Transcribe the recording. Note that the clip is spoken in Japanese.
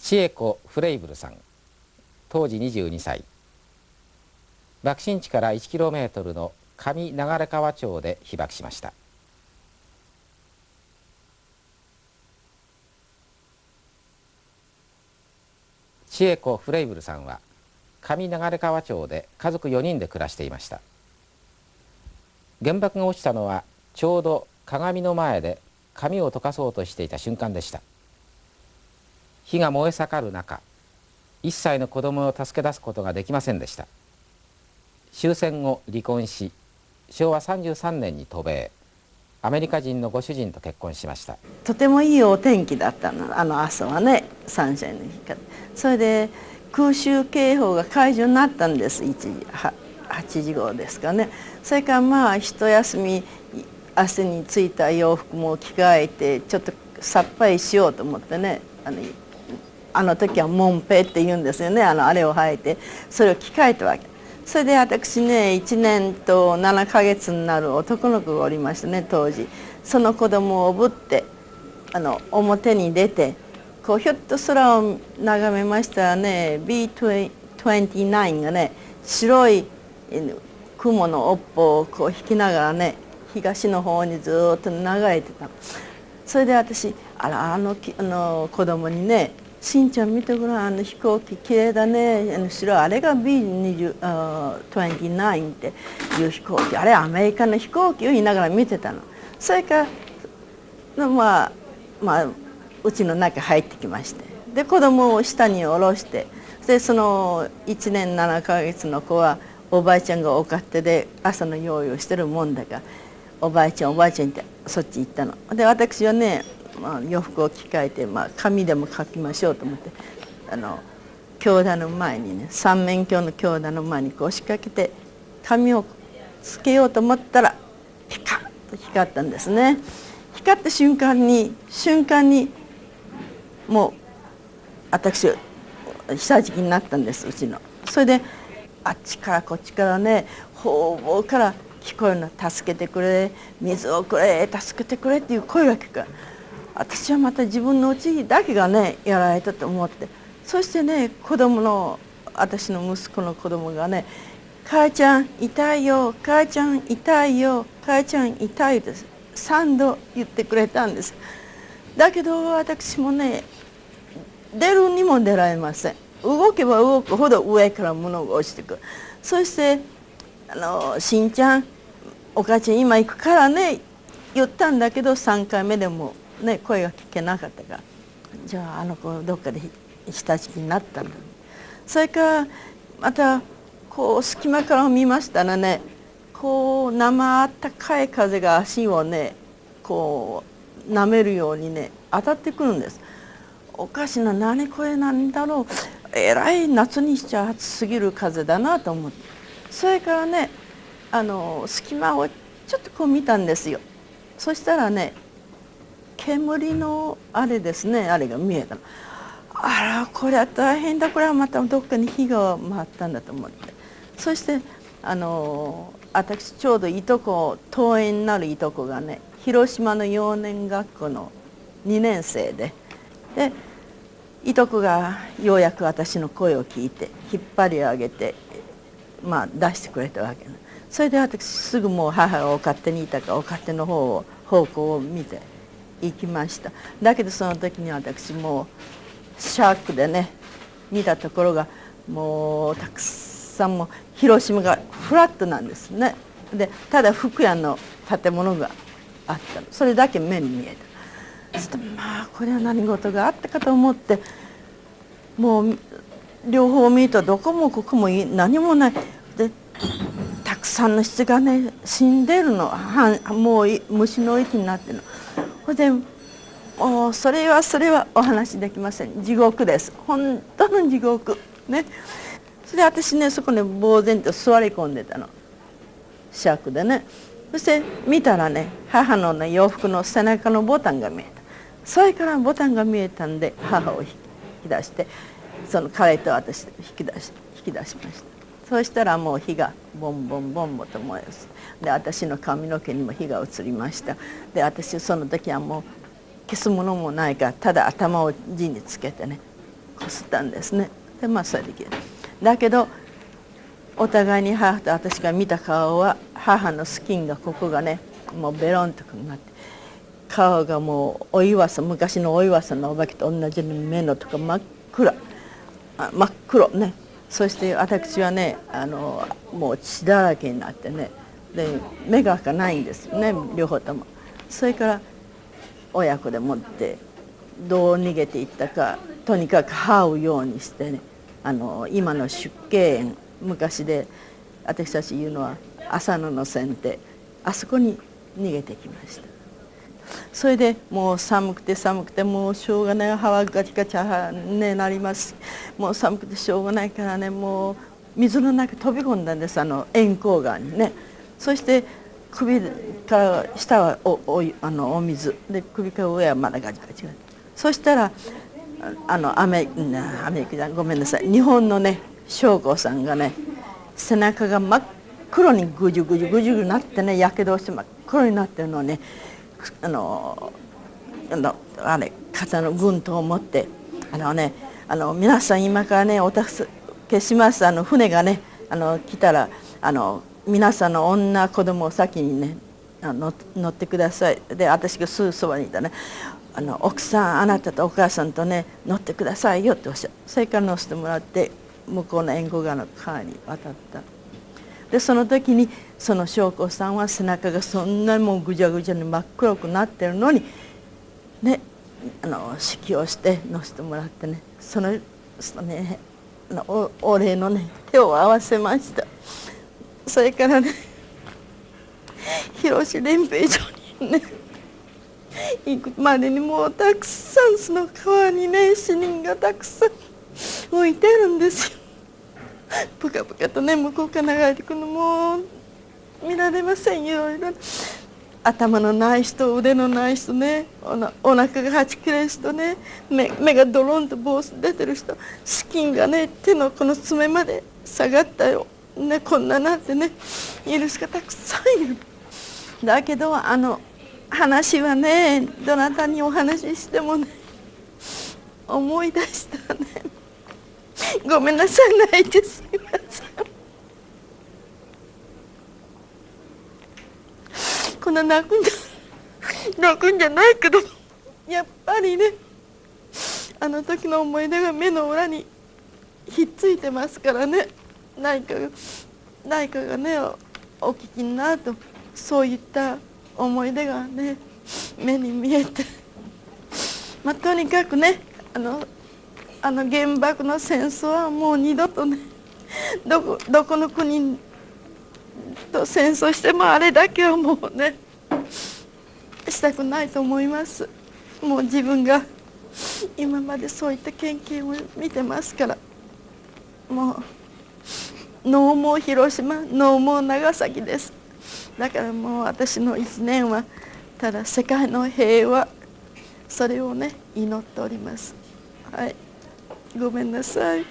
千恵子フレイブルさん、当時22歳。爆心地から 1km の上流川町で被爆しました。千恵子フレイブルさんは上流川町で家族4人で暮らしていました。原爆が落ちたのはちょうど鏡の前で髪を溶かそうとしていた瞬間でした。火が燃え盛る中、1歳の子供を助け出すことができませんでした。終戦後離婚し、昭和33年に渡米、アメリカ人のご主人と結婚しました。とてもいいお天気だったの、あの朝はね、サンシャインの日から。それで空襲警報が解除になったんです。8時頃ですかね。それからまあ一休み、汗についた洋服も着替えてちょっとさっぱりしようと思ってね、あの時はモンペって言うんですよね、あれを履いてそれを着替えたわけ。それで私ね、1年と7ヶ月になる男の子がおりましてね、当時。その子供をおぶって表に出て、こうひょっと空を眺めましたらね、 B29 がね、白い雲の尾っぽをこう引きながらね、東の方にずっと流れてた。それで私、子供にね、しんちゃん見てごらん、飛行機きれいだね、白いあれが B29 っていう飛行機、あれアメリカの飛行機を言いながら見てたの。それからまあうちの中入ってきまして、で子供を下に下ろして、でその1年7ヶ月の子はおばあちゃんがお勝手で朝の用意をしてるもんだから、おばあちゃんってそっち行ったので、私はね、洋服を着替えて、紙でも書きましょうと思って、教壇の前にね、三面鏡の教壇の前にこう仕掛けて紙をつけようと思ったら、ピカッと光ったんですね。光った瞬間にもう私下敷きになったんです、うちの。それであっちからこっちからね、方々から聞こえるの、助けてくれ、水をくれ、助けてくれっていう声が聞く。私はまた自分のうちだけがねやられたと思って、そしてね、私の息子の子供がね、母ちゃん痛いよ、母ちゃん痛いよ、母ちゃん痛いです3度言ってくれたんです。だけど私もね、出るにも出られません。動けば動くほど上から物が落ちてくる。そしてしんちゃん、お母ちゃん今行くからね言ったんだけど、3回目でもね声が聞けなかったから、じゃあ子どっかで下敷きになったんだ。それからまたこう隙間から見ましたらね、こう生あったかい風が足をねこう舐めるようにね当たってくるんです。おかしな、何これなんだろう、えらい夏にしちゃ暑すぎる風だなと思って、それからね隙間をちょっとこう見たんですよ。そしたらね、煙のあれですね、あれが見えたの。あらこれは大変だ、これはまたどっかに火が回ったんだと思って、そして私ちょうど遠縁になるいとこがね、広島の幼年学校の2年生で、いとこがようやく私の声を聞いて引っ張り上げて、出してくれたわけね。それで私すぐもう母がお勝手にいたからお勝手の方向を見て行きました。だけどその時に私もうシャークでね見たところが、もうたくさんも広島がフラットなんですね。でただ福屋の建物があったの、それだけ目に見えた。そしてこれは何事があったかと思って、もう両方見るとどこもここも何もないで、たくさんの人がね死んでるの、もう虫の息になってるの。それでもうそれはお話しできません。地獄です、本当の地獄ね。それで私ねそこに呆然と座り込んでたの、シャークでね。そして見たらね、母のね洋服の背中のボタンが見えた。それからボタンが見えたんで母を引き出して、その彼と私引き出しました。そうしたらもう火がボンボンボンボンと燃えます。で私の髪の毛にも火が移りました。で私その時はもう消すものもないから、ただ頭を地につけてね、こすったんですね。でそれでだけどお互いに母と私が見た顔は、母のスキンがここがねもうベロンとなって、顔がもうお岩さん、昔のお岩さんのお化けと同じように目のとか真っ黒ね。そして私はねもう血だらけになってね、で目が開かないんですよね、両方とも。それから親子でもってどう逃げていったか、とにかく這うようにしてね、今の出家園、昔で私たち言うのは浅野の先手、あそこに逃げてきました。それでもう寒くてもうしょうがない、歯はガチガチねなります。もう寒くてしょうがないからね、もう水の中飛び込んだんです、円光川にね。そして首から下はお水で、首から上はまだガチガチ。そしたらアメリカじゃごめんなさい、日本のね将校さんがね、背中が真っ黒にぐじゅぐじゅなってね、やけどして真っ黒になってるのをね、肩の軍刀を持って皆さん今からねお助けします、船がね来たら皆さんの女子供を先にね乗ってください。で私がすぐそばにいたね、奥さん、あなたとお母さんとね乗ってくださいよっておっしゃる。それから乗せてもらって向こうの援護川の川に渡った。でその時にその将校さんは背中がそんなにもうぐじゃぐじゃに真っ黒くなってるのにね、指揮をして乗せてもらってね、そのねお礼のね手を合わせました。それからね広志練兵場にね行くまでにもうたくさんその川にね死人がたくさん浮いてるんですよ。ぷかぷかとね向こうから流れてくるのも見られませんよ。いろいろ頭のない人、腕のない人ね、お腹がはち切れる人ね、目がドロンと坊主出てる人、スキンがね手のこの爪まで下がったよ、ね、こんななんてねいる人がたくさんいる。だけど話はね、どなたにお話ししてもね思い出したね。ごめんなさい、泣いてすみません。こんな泣くんじゃないけど、やっぱりねあの時の思い出が目の裏にひっついてますからね。何かがねお聞きになると、そういった思い出がね目に見えて、とにかくね原爆の戦争はもう二度とねどこの国と戦争してもあれだけはもうねしたくないと思います。もう自分が今までそういった経験を見てますから、もうノーモー広島、ノーモー長崎です。だからもう私の一年はただ世界の平和、それをね祈っております。はい、ごめんなさい。